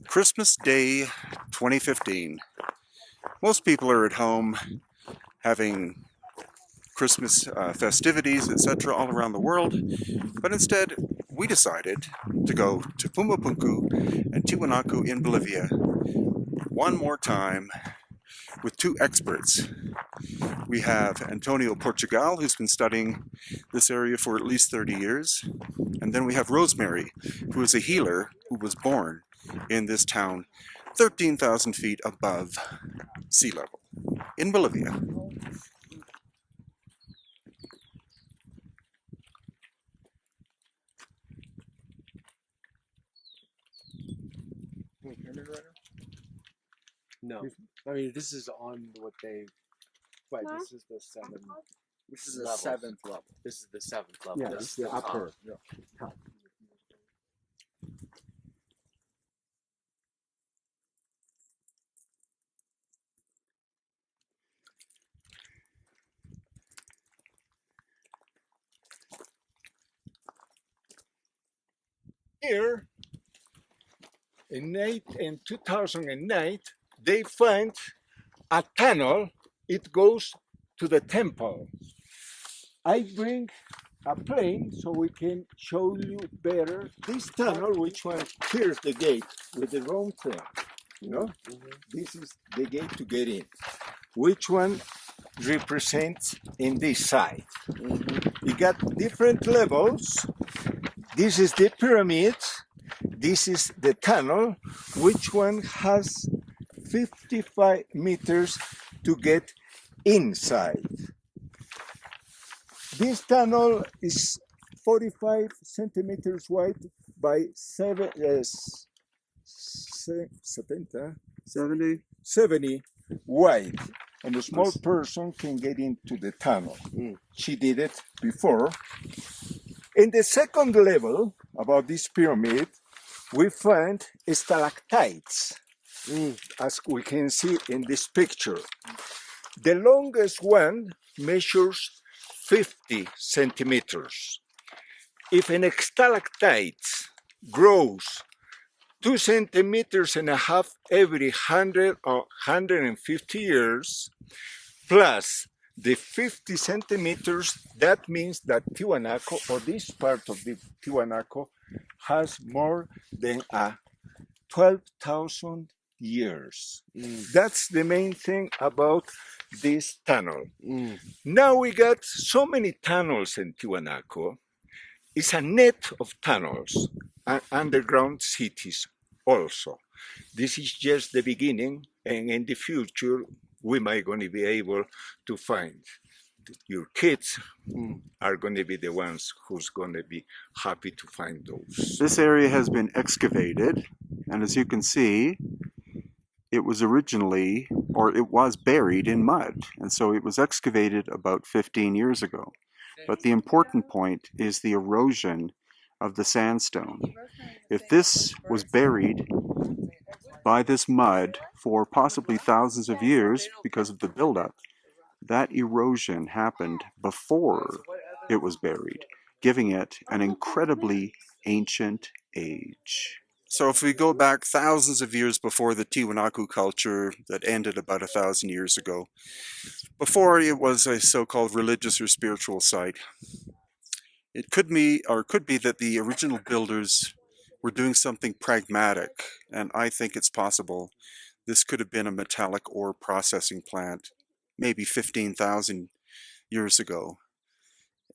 Christmas Day 2015. Most people are at home having Christmas festivities, etc., all around the world, but instead we decided to go to Pumapunku and Tiwanaku in Bolivia one more time with two experts. We have Antonio Portugal, who's been studying this area for at least 30 years, and then we have Rosemary, who is a healer who was born in this town 13,000 feet above sea level in Bolivia. Can you hear me right now? No. I mean, this is on what they. Right, this is the seventh. This is the seventh level. This is the seventh level. Yeah, This it's is the upper. top. Top. Here, in 2008, they find a tunnel. It goes to the temple. I bring a plane so we can show you better this tunnel, which one here's the gate with the round thing. You know, this is the gate to get in. Which one represents in this side? You got different levels. This is the pyramid. This is the tunnel. Which one has 55 meters to get inside? This tunnel is 45 centimeters wide by 70 wide. And a small person can get into the tunnel. She did it before. In the second level, about this pyramid, we find stalactites, as we can see in this picture. The longest one measures 50 centimeters. If an stalactite grows 2 centimeters and a half every 100 or 150 years, plus the 50 centimeters, that means that Tiwanaku, or this part of the Tiwanaku, has more than 12,000 years. That's the main thing about this tunnel. Now we got so many tunnels in Tiwanaku. It's a net of tunnels and underground cities also. This is just the beginning, and in the future we might going to be able to find. Your kids are going to be the ones who's going to be happy to find those. This area has been excavated, and as you can see, it was originally, or it was buried in mud, and so it was excavated about 15 years ago. But the important point is the erosion of the sandstone. If this was buried by this mud for possibly thousands of years because of the buildup, that erosion happened before it was buried, giving it an incredibly ancient age. So if we go back thousands of years before the Tiwanaku culture that ended about 1,000 years ago, before it was a so-called religious or spiritual site, it could be that the original builders were doing something pragmatic, and I think it's possible this could have been a metallic ore processing plant maybe 15,000 years ago.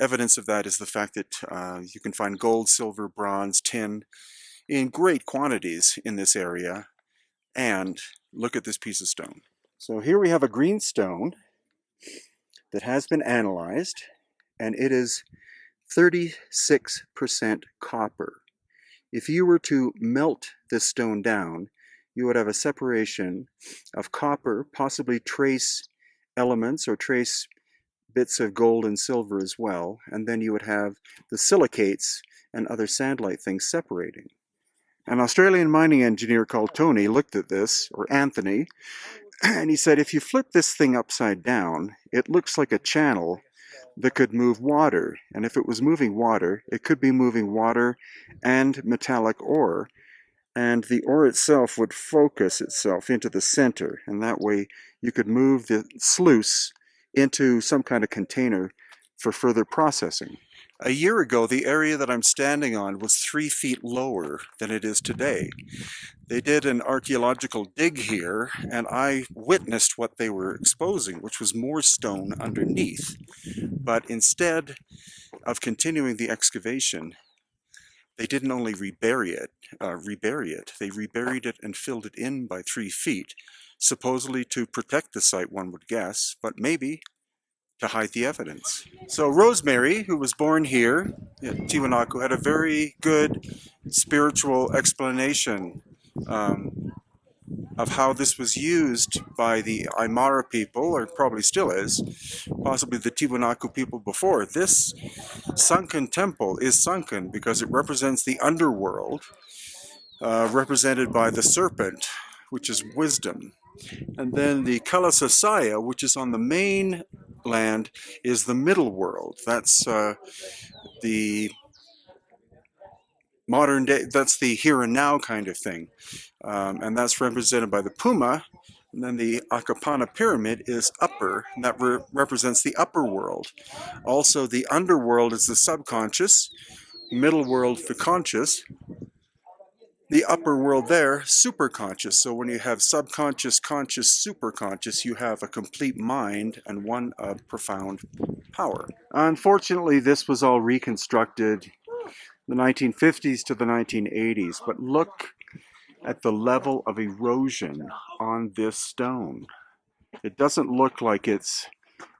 Evidence of that is the fact that you can find gold, silver, bronze, tin in great quantities in this area. And look at this piece of stone. So here we have a green stone that has been analyzed, and it is 36% copper. If you were to melt this stone down, you would have a separation of copper, possibly trace elements or trace bits of gold and silver as well, and then you would have the silicates and other sand-like things separating. An Australian mining engineer called Tony looked at this, or Anthony, and he said, if you flip this thing upside down, it looks like a channel that could move water, and if it was moving water, it could be moving water and metallic ore, and the ore itself would focus itself into the center, and that way you could move the sluice into some kind of container for further processing. A year ago, the area that I'm standing on was 3 feet lower than it is today. They did an archaeological dig here, and I witnessed what they were exposing, which was more stone underneath. But instead of continuing the excavation, they didn't only rebury it, they reburied it and filled it in by 3 feet, supposedly to protect the site, one would guess, but maybe to hide the evidence. So Rosemary, who was born here at Tiwanaku, had a very good spiritual explanation of how this was used by the Aymara people, or probably still is, possibly the Tiwanaku people before. This sunken temple is sunken because it represents the underworld, represented by the serpent, which is wisdom. And then the Kalasasaya, which is on the main land, is the middle world. That's the modern day, that's the here and now kind of thing. And that's represented by the Puma. And then the Akapana pyramid is upper, and that represents the upper world. Also, the underworld is the subconscious, middle world the conscious, the upper world there, superconscious. So when you have subconscious, conscious, superconscious, you have a complete mind and one of profound power. Unfortunately, this was all reconstructed in the 1950s to the 1980s, but look at the level of erosion on this stone. It doesn't look like it's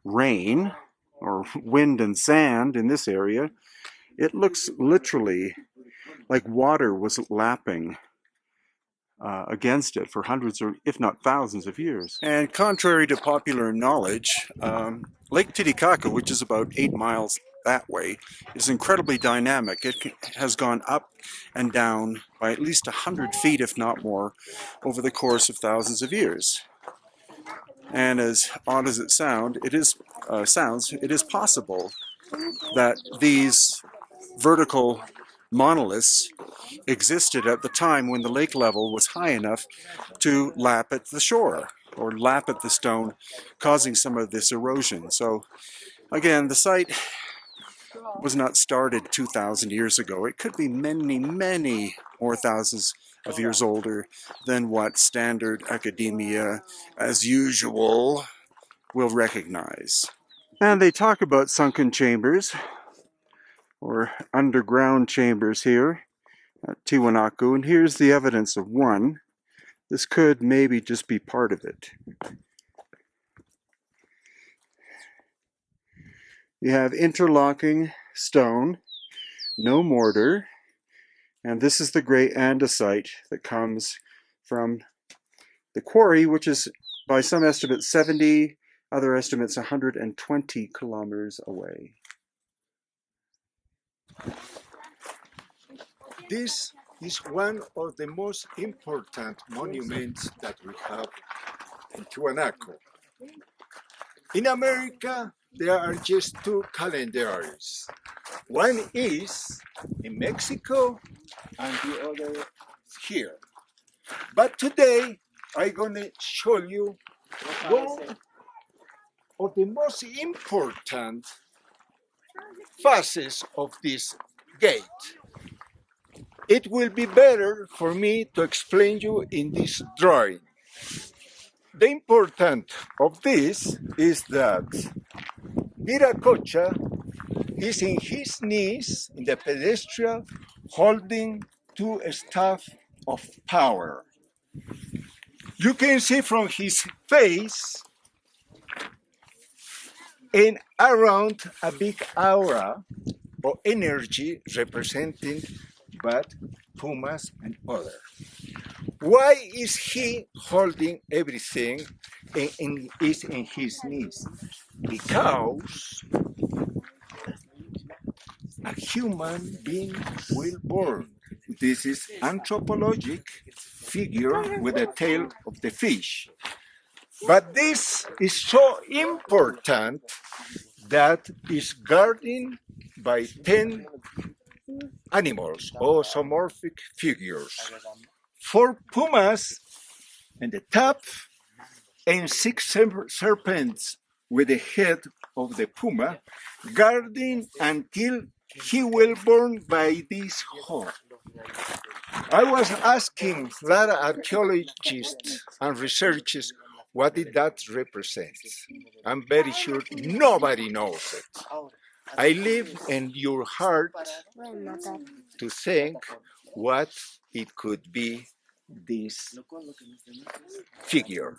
rain or wind and sand in this area. It looks literally like water was lapping against it for hundreds or if not thousands of years. And contrary to popular knowledge, Lake Titicaca, which is about 8 miles that way, is incredibly dynamic. It has gone up and down by at least 100 feet, if not more, over the course of thousands of years. And as odd as it sounds, it is possible that these vertical monoliths existed at the time when the lake level was high enough to lap at the shore or lap at the stone, causing some of this erosion. So again, the site was not started 2,000 years ago. It could be many, many more thousands of years older than what standard academia, as usual, will recognize. And they talk about sunken chambers or underground chambers here at Tiwanaku, and here's the evidence of one. This could maybe just be part of it. You have interlocking stone, no mortar, and this is the great andesite that comes from the quarry, which is by some estimates 70, other estimates 120 kilometers away. This is one of the most important monuments that we have in Tiwanaku. In America, there are just 2 calendaries. One is in Mexico and the other is here. But today, I'm going to show you one of the most important phases of this gate. It will be better for me to explain you in this drawing. The importance of this is that Viracocha is in his knees in the pedestal holding 2 staffs of power. You can see from his face and around a big aura or energy representing but pumas and other. Why is he holding everything and is in his knees? Because a human being will born. This is anthropologic figure with the tail of the fish. But this is so important that is guarded by 10 animals or zoomorphic figures. 4 pumas in the top, and 6 serpents with the head of the puma, guarding until he will born by this hole. I was asking a lot of archaeologists and researchers what did that represent. I'm very sure nobody knows it. I leave in your heart to think what it could be this figure.